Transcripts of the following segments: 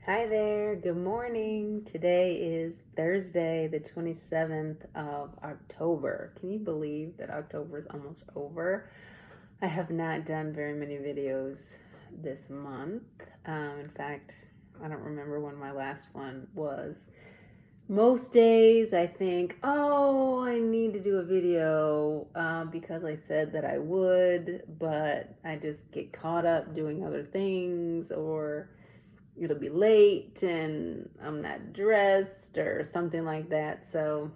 Hi there, good morning. Today is Thursday, the 27th of October. Can you believe that October is almost over? I have not done very many videos this month. In fact, I don't remember when my last one was. Most days I think, oh, I need to do a video because I said that I would, but I just get caught up doing other things, or it'll be late and I'm not dressed or something like that. So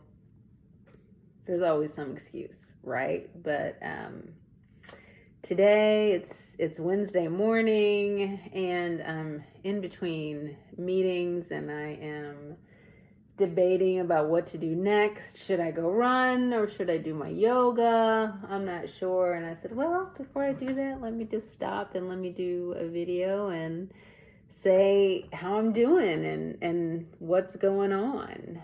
there's always some excuse, right? But today it's Wednesday morning and I'm in between meetings and I am debating about what to do next. Should I go run or should I do my yoga? I'm not sure. And I said, well, before I do that, let me just stop and let me do a video and say how I'm doing and what's going on.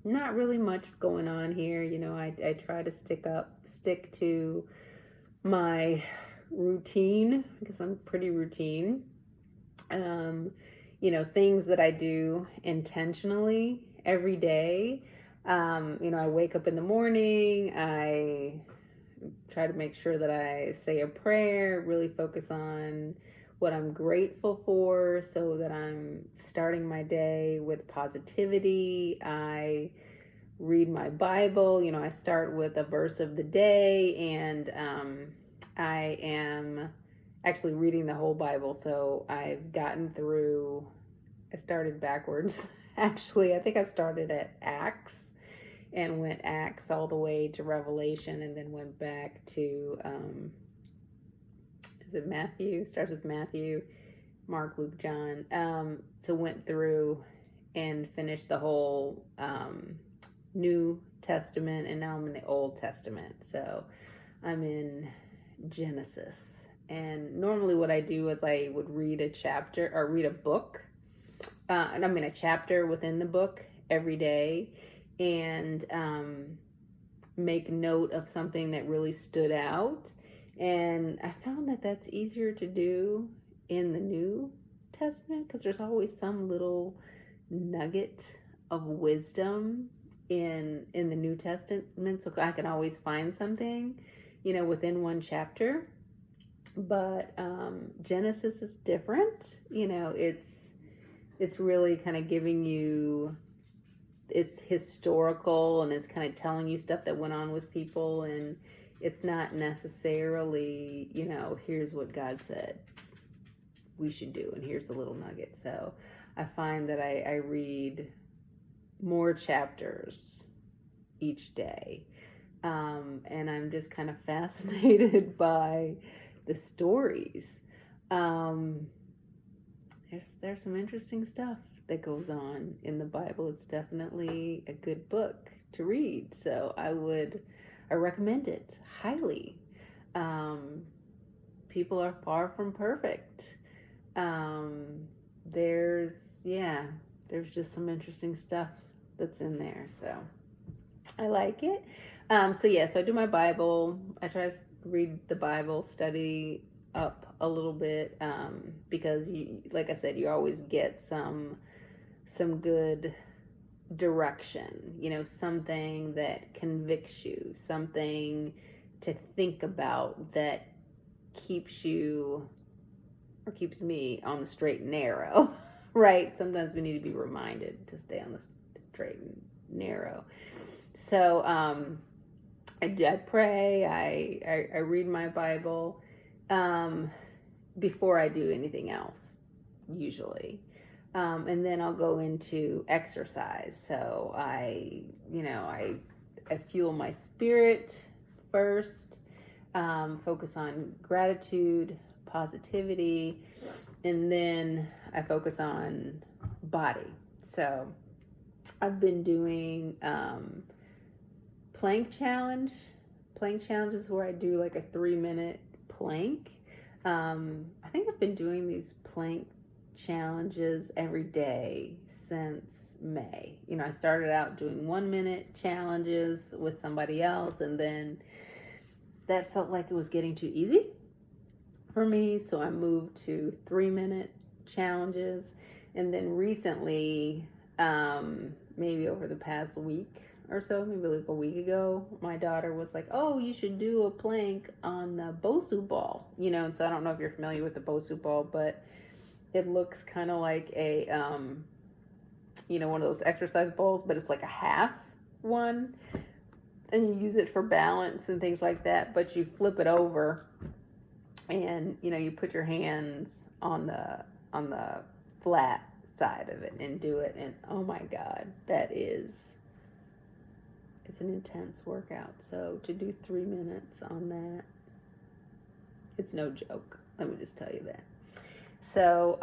Not really much going on here. I try to stick to my routine because I'm pretty routine. Um, things that I do intentionally every day. I wake up in the morning, I try to make sure that I say a prayer, really focus on what I'm grateful for so that I'm starting my day with positivity. I read my Bible. I start with a verse of the day, and I am actually reading the whole Bible. So I've gotten through, I started backwards. Actually, I think I started at Acts and went Acts all the way to Revelation, and then went back to is it Matthew? Starts with Matthew, Mark, Luke, John. So went through and finished the whole New Testament, and now I'm in the Old Testament. So I'm in Genesis. And normally, what I do is I would read a chapter or read a book, a chapter within the book every day, and make note of something that really stood out. And I found that that's easier to do in the New Testament because there's always some little nugget of wisdom in the New Testament, so I can always find something, within one chapter. But Genesis is different. It's really kind of giving you, it's historical and it's kind of telling you stuff that went on with people, and it's not necessarily, here's what God said we should do and here's a little nugget. So I find that I read more chapters each day, and I'm just kind of fascinated by the stories. There's some interesting stuff that goes on in the Bible. It's definitely a good book to read, so I recommend it highly. People are far from perfect. There's just some interesting stuff that's in there, so I like it. So I do my Bible. I try to read the Bible, study up a little bit, because like I said, you always get some good direction. Something that convicts you, something to think about that keeps you or keeps me on the straight and narrow. Right? Sometimes we need to be reminded to stay on the straight and narrow. So I pray. I read my Bible before I do anything else, usually. And then I'll go into exercise. So I fuel my spirit first, focus on gratitude, positivity, and then I focus on body. So I've been doing plank challenge. Plank challenge is where I do like a 3-minute plank. I think I've been doing these plank challenges every day since May. I started out doing 1-minute challenges with somebody else, and then that felt like it was getting too easy for me, so I moved to 3-minute challenges. And then recently, maybe over the past week or so, maybe like a week ago, my daughter was like, "Oh, you should do a plank on the Bosu ball." And so I don't know if you're familiar with the Bosu ball, but it looks kind of like a, one of those exercise balls, but it's like a half one, and you use it for balance and things like that. But you flip it over, and you put your hands on the flat side of it and do it. And oh my God, it's an intense workout. So to do 3 minutes on that, it's no joke. Let me just tell you that. So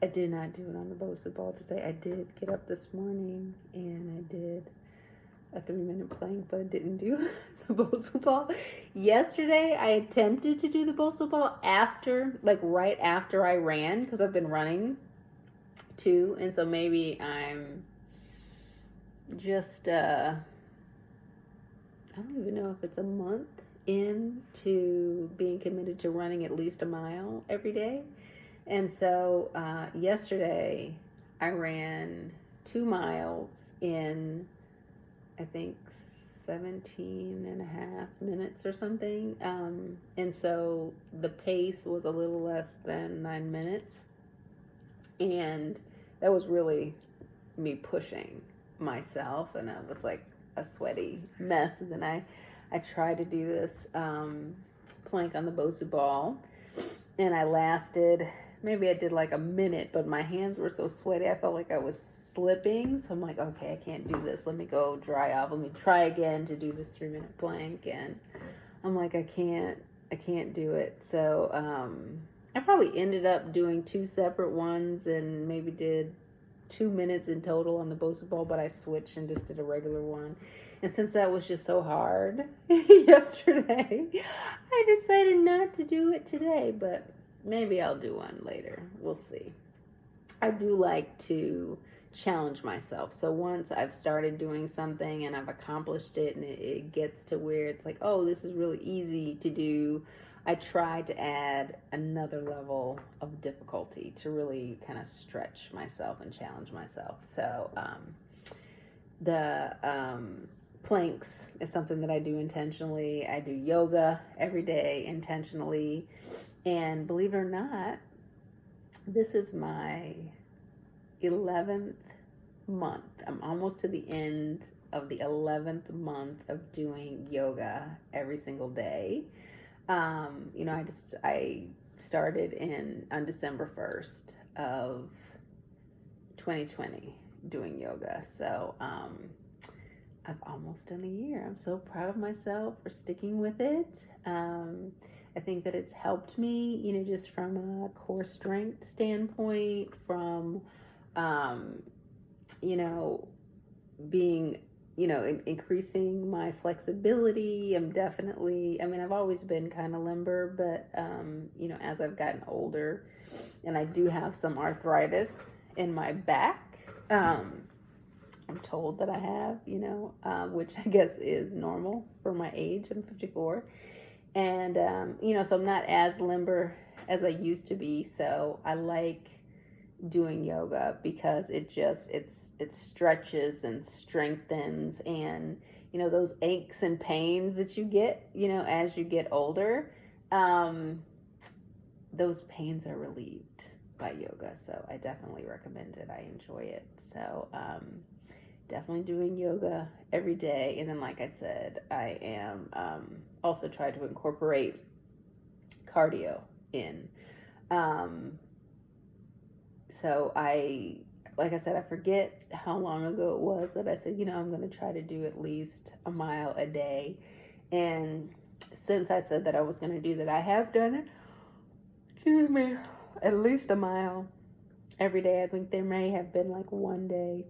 I did not do it on the Bosu ball today. I did get up this morning and I did a 3-minute plank, but I didn't do the Bosu ball. Yesterday, I attempted to do the Bosu ball right after I ran, because I've been running too, and so maybe I'm just, I don't even know if it's a month into being committed to running at least a mile every day. And so yesterday, I ran 2 miles in, I think, 17 and a half minutes or something. And so the pace was a little less than 9 minutes. And that was really me pushing myself. And I was like a sweaty mess. And then I tried to do this plank on the Bosu ball. And I lasted, maybe I did like a minute, but my hands were so sweaty, I felt like I was slipping. So I'm like, okay, I can't do this. Let me go dry off. Let me try again to do this 3-minute plank. And I'm like, I can't do it. So I probably ended up doing 2 separate ones and maybe did 2 minutes in total on the Bosu ball, but I switched and just did a regular one. And since that was just so hard yesterday, I decided not to do it today, but maybe I'll do one later. We'll see. I do like to challenge myself. So once I've started doing something and I've accomplished it and it gets to where it's like, oh, this is really easy to do, I try to add another level of difficulty to really kind of stretch myself and challenge myself. So the planks is something that I do intentionally. I do yoga every day intentionally. And believe it or not, this is my 11th month. I'm almost to the end of the 11th month of doing yoga every single day. I started on December 1st of 2020 doing yoga. So I've almost done a year. I'm so proud of myself for sticking with it. I think that it's helped me, just from a core strength standpoint, from, being, increasing my flexibility. I've always been kind of limber, but, as I've gotten older, and I do have some arthritis in my back, I'm told that I have, which I guess is normal for my age. I'm 54. And, so I'm not as limber as I used to be. So I like doing yoga because it stretches and strengthens, and, those aches and pains that you get, as you get older, those pains are relieved by yoga. So I definitely recommend it. I enjoy it. So, definitely doing yoga every day. And then, like I said, I am also trying to incorporate cardio in. So like I said, I forget how long ago it was that I said, I'm going to try to do at least a mile a day. And since I said that I was going to do that, I have done it, at least a mile every day. I think there may have been like one day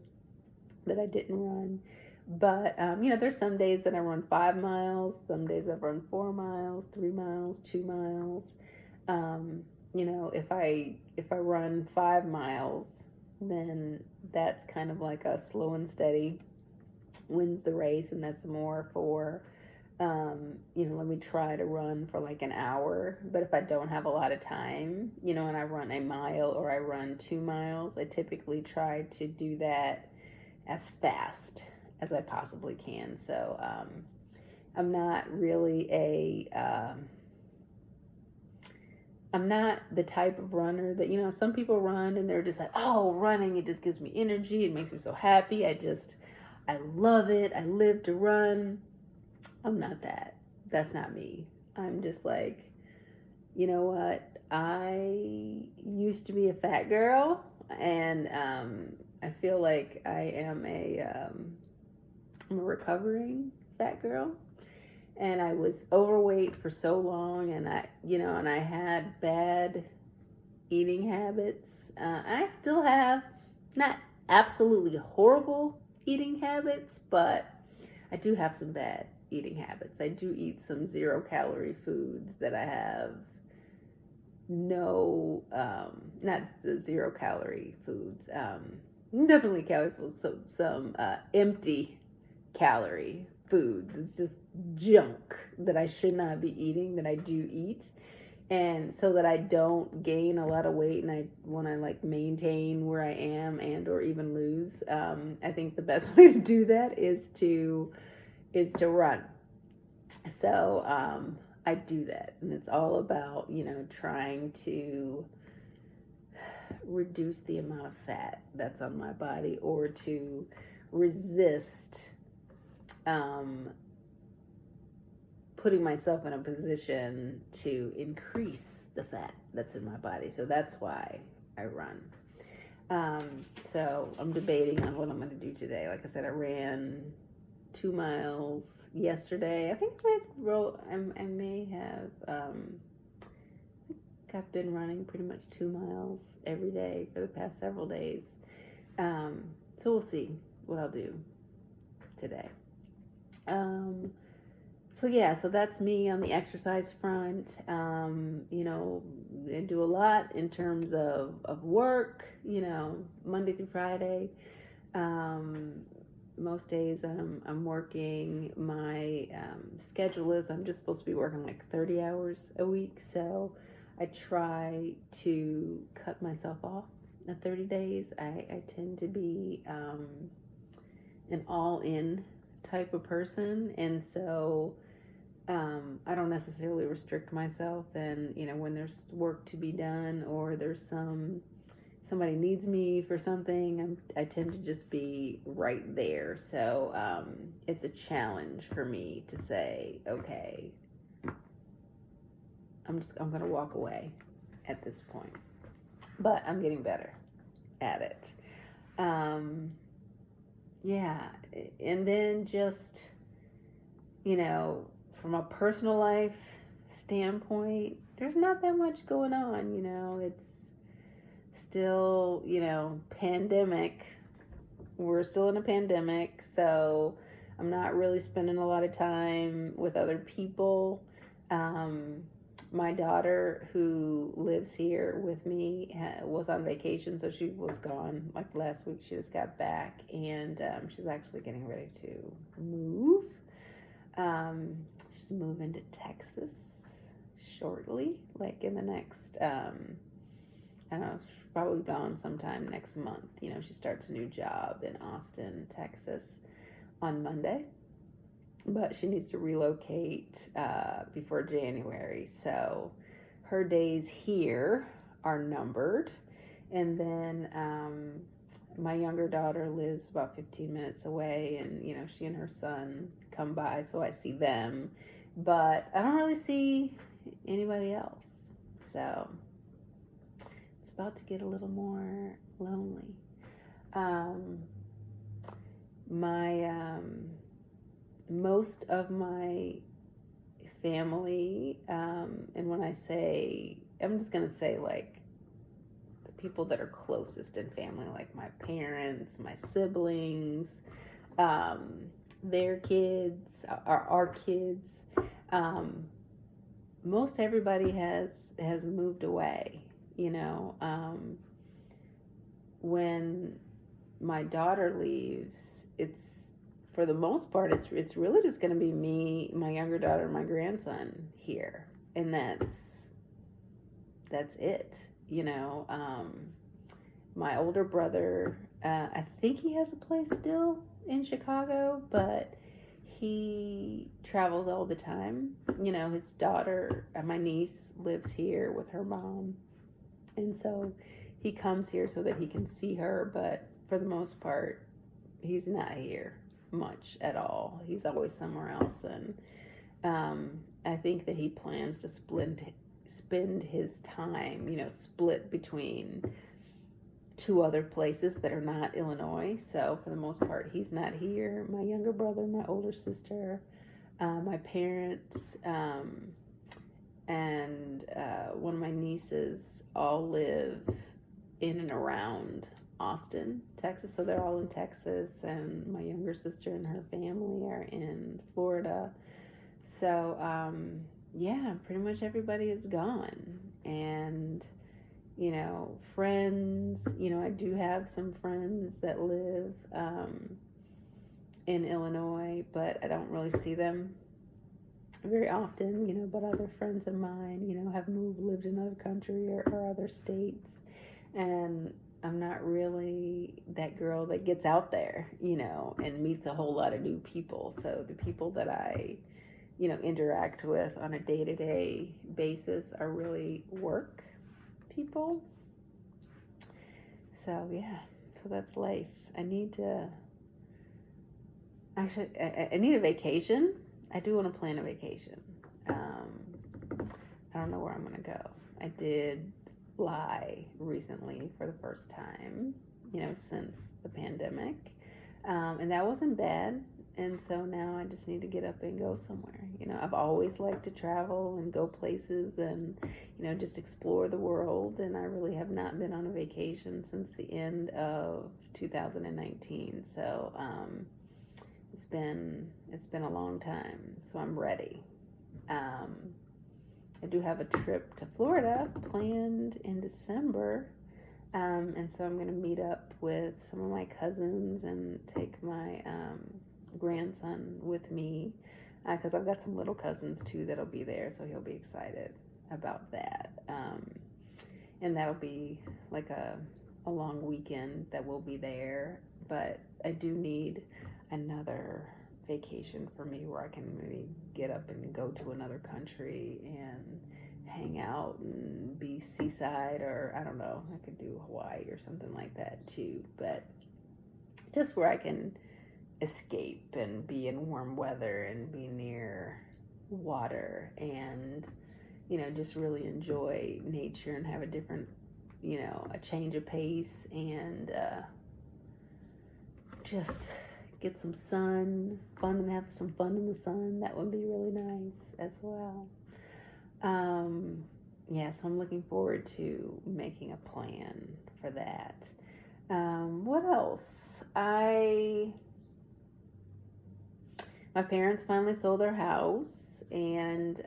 that I didn't run, but there's some days that I run 5 miles, some days I run 4 miles, 3 miles, 2 miles. If I run 5 miles, then that's kind of like a slow and steady wins the race, and that's more for let me try to run for like an hour. But if I don't have a lot of time, and I run a mile or I run 2 miles, I typically try to do that as fast as I possibly can. So I'm not really I'm not the type of runner that, some people run and they're just like, oh, running, it just gives me energy. It makes me so happy. I love it. I live to run. I'm not that. That's not me. I'm just like, you know what? I used to be a fat girl, and I feel like I'm a recovering fat girl, and I was overweight for so long, and I had bad eating habits, and I still have not absolutely horrible eating habits, but I do have some bad eating habits. I do eat some 0-calorie foods that I have no, not 0-calorie foods, definitely calorie foods, so some empty calorie foods. It's just junk that I should not be eating that I do eat. And so that I don't gain a lot of weight and I want to like maintain where I am and or even lose, I think the best way to do that is to run. So I do that, and it's all about trying to reduce the amount of fat that's on my body, or to resist putting myself in a position to increase the fat that's in my body. So that's why I run. So I'm debating on what I'm going to do today. Like I said, I ran 2 miles yesterday. I think I may have. I've been running pretty much 2 miles every day for the past several days. So we'll see what I'll do today. So that's me on the exercise front. I do a lot in terms of work, Monday through Friday. Most days I'm working. My schedule is I'm just supposed to be working like 30 hours a week. So I try to cut myself off at 30 days. I tend to be an all-in type of person. And so I don't necessarily restrict myself. And, when there's work to be done or there's somebody needs me for something, I tend to just be right there. So it's a challenge for me to say, okay, I'm going to walk away at this point. But I'm getting better at it. Yeah. And then just, from a personal life standpoint, there's not that much going on, it's still, pandemic. We're still in a pandemic, so I'm not really spending a lot of time with other people. My daughter, who lives here with me, was on vacation, so she was gone like last week. She just got back, and she's actually getting ready to move. She's moving to Texas shortly, like in the next, I don't know, she's probably gone sometime next month. She starts a new job in Austin, Texas on Monday, but she needs to relocate before January. So her days here are numbered. And then my younger daughter lives about 15 minutes away, and she and her son come by, so I see them, but I don't really see anybody else. So it's about to get a little more lonely. Most of my family, and when I say, I'm just gonna say like the people that are closest in family, like my parents, my siblings, their kids, our kids, most everybody has moved away. When my daughter leaves, it's for the most part, it's really just going to be me, my younger daughter, and my grandson here, and that's it. My older brother, I think he has a place still in Chicago, but he travels all the time. His daughter, my niece, lives here with her mom, and so he comes here so that he can see her, but for the most part, he's not here much at all. He's always somewhere else, and I think that he plans to spend his time, split between two other places that are not Illinois. So for the most part, he's not here. My younger brother, my older sister, my parents, and one of my nieces all live in and around Austin, Texas. So they're all in Texas, and my younger sister and her family are in Florida. So, yeah, pretty much everybody is gone. And, friends, I do have some friends that live in Illinois, but I don't really see them very often, but other friends of mine, have lived in other country or other states. And I'm not really that girl that gets out there, and meets a whole lot of new people. So the people that I, interact with on a day-to-day basis are really work people. So yeah, so that's life. I need a vacation. I do want to plan a vacation. I don't know where I'm going to go. I did fly recently for the first time, since the pandemic. And that wasn't bad. And so now I just need to get up and go somewhere. I've always liked to travel and go places and, just explore the world. And I really have not been on a vacation since the end of 2019. So it's been a long time. So I'm ready. I do have a trip to Florida planned in December. And so I'm going to meet up with some of my cousins and take my grandson with me, because I've got some little cousins too that'll be there, so he'll be excited about that. And that'll be like a long weekend that we'll be there. But I do need another vacation for me where I can maybe get up and go to another country and hang out and be seaside, or I don't know, I could do Hawaii or something like that too, but just where I can escape and be in warm weather and be near water and just really enjoy nature and have a different, a change of pace, and just get some sun, fun, and have some fun in the sun. That would be really nice as well. Yeah, so I'm looking forward to making a plan for that. What else? My parents finally sold their house, and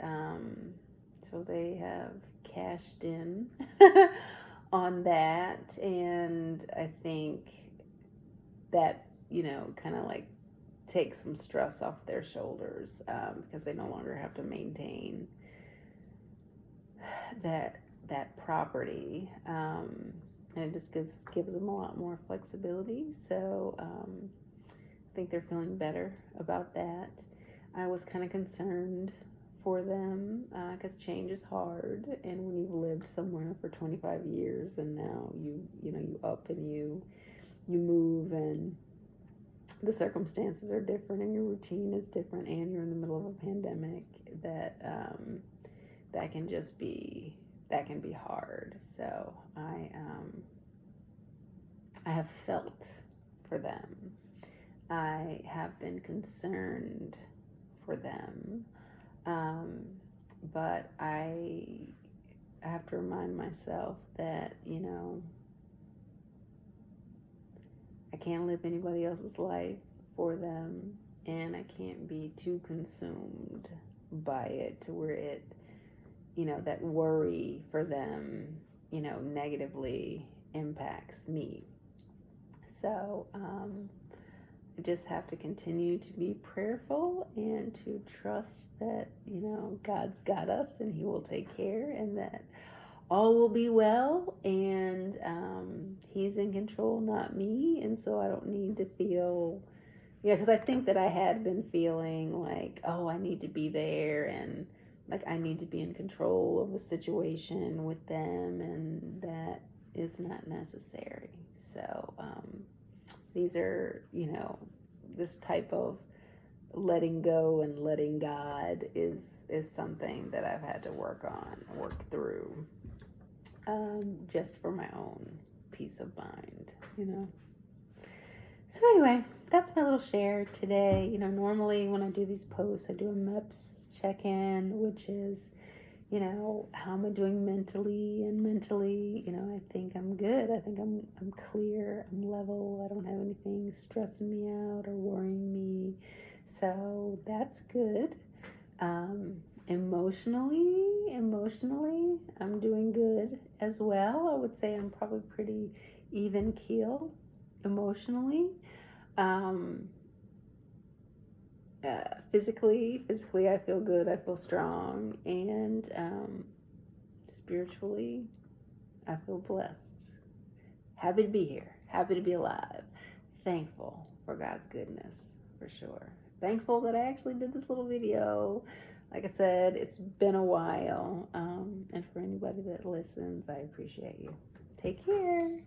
so they have cashed in on that, and I think that, kind of like takes some stress off their shoulders, because they no longer have to maintain that property, and it just gives them a lot more flexibility. So I think they're feeling better about that. I was kind of concerned for them, because change is hard, and when you've lived somewhere for 25 years and now you up and you move, and the circumstances are different and your routine is different, and you're in the middle of a pandemic, that can be hard. So I have felt for them. I have been concerned for them, but I have to remind myself that I can't live anybody else's life for them, and I can't be too consumed by it to where it, that worry for them, negatively impacts me. So just have to continue to be prayerful and to trust that, God's got us and He will take care, and that all will be well, and He's in control, not me. And so I don't need to feel, because I think that I had been feeling like, oh, I need to be there, and like I need to be in control of the situation with them, and that is not necessary. So these are, this type of letting go and letting God is something that I've had to work through, just for my own peace of mind. So anyway, that's my little share today. Normally when I do these posts, I do a MEPS check-in, which is, how am I doing mentally? And mentally, I think I'm good. I think I'm clear. I'm level. I don't have anything stressing me out or worrying me. So that's good. Emotionally, I'm doing good as well. I would say I'm probably pretty even keel emotionally. Physically, I feel good. I feel strong, and spiritually, I feel blessed. Happy to be here. Happy to be alive. Thankful for God's goodness, for sure. Thankful that I actually did this little video. Like I said, it's been a while, and for anybody that listens, I appreciate you. Take care.